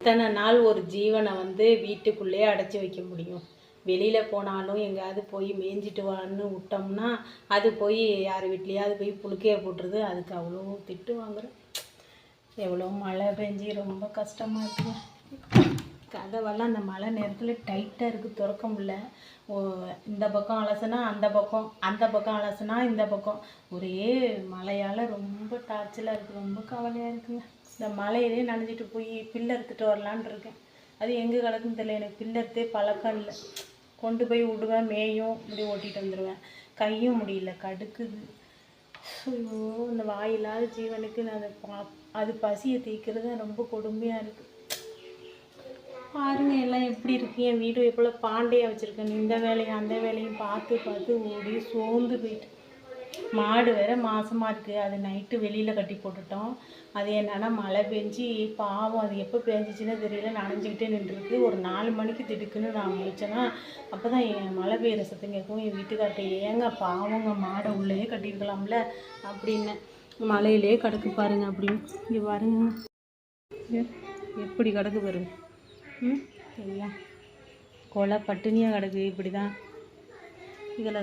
எத்தனை நாள் ஒரு ஜீவனை வந்து வீட்டுக்குள்ளேயே அடைச்சி வைக்க முடியும்? வெளியில் போனாலும் எங்கேயாவது போய் மேய்ஞ்சிட்டு வான்னு விட்டோம்னா அது போய் யார் வீட்லேயாவது போய் புழுக்கையை போட்டுருது. அதுக்கு அவ்வளோ திட்டு வாங்குறேன். எவ்வளோ மழை பெஞ்சி ரொம்ப கஷ்டமாக இருக்குங்க. கதவெல்லாம் அந்த மழை நேரத்தில் டைட்டாக இருக்குது, திறக்க முடியல. இந்த பக்கம் அலசுனா அந்த பக்கம், அந்த பக்கம் அலசுனா இந்த பக்கம். ஒரே மழையால் ரொம்ப டார்ச்சலாக இருக்குது, ரொம்ப கவலையாக இருக்குங்க. இந்த மழையிலே நனைஞ்சிட்டு போய் பில்லு எடுத்துகிட்டு வரலான் இருக்கேன். அது எங்கே கிடக்குன்னு தெரியல. எனக்கு பில்லு எடுத்தே பழக்கம் இல்லை. கொண்டு போய் விடுவேன், மேயும் இப்படி ஓட்டிகிட்டு வந்துடுவேன். கையும் முடியல, கடுக்குது. ஐயோ, இந்த வாயில்லாத ஜீவனுக்கு நான் அது பசியை தீர்க்கிறது ரொம்ப கொடுமையாக இருக்குது. பாருங்க எல்லாம் எப்படி இருக்கு. என் வீடு எப்போல பாண்டையாக வச்சுருக்கேன். இந்த வேலையும் அந்த வேலையும் பார்த்து பார்த்து ஓடி சோர்ந்து போயிட்டு. மாடு வேற மாசமாக இருக்குது. அது நைட்டு வெளியில் கட்டி போட்டுட்டோம். அது என்னன்னா மழை பெஞ்சி பாவம், அது எப்போ பெஞ்சிச்சின்னு தெரியல, நனைஞ்சிக்கிட்டே நின்றுருக்கு. ஒரு 4 மணிக்கு திடுக்குன்னு நான் முடிச்சேன்னா அப்போ தான் என் மழை பெய்கிற சத்தம் கேட்கும். என் வீட்டுக்கார்ட்ட ஏங்க பாவங்க மாடை உள்ளேயே கட்டியிருக்கலாம்ல அப்படின்னு. மழையிலே கிடக்கு பாருங்க. அப்படின்னு இங்கே பாருங்க எப்படி கிடக்கு பாருங்க. எல்லாம் கொலை பட்டினியாக கிடக்கு. இப்படி தான் இதில்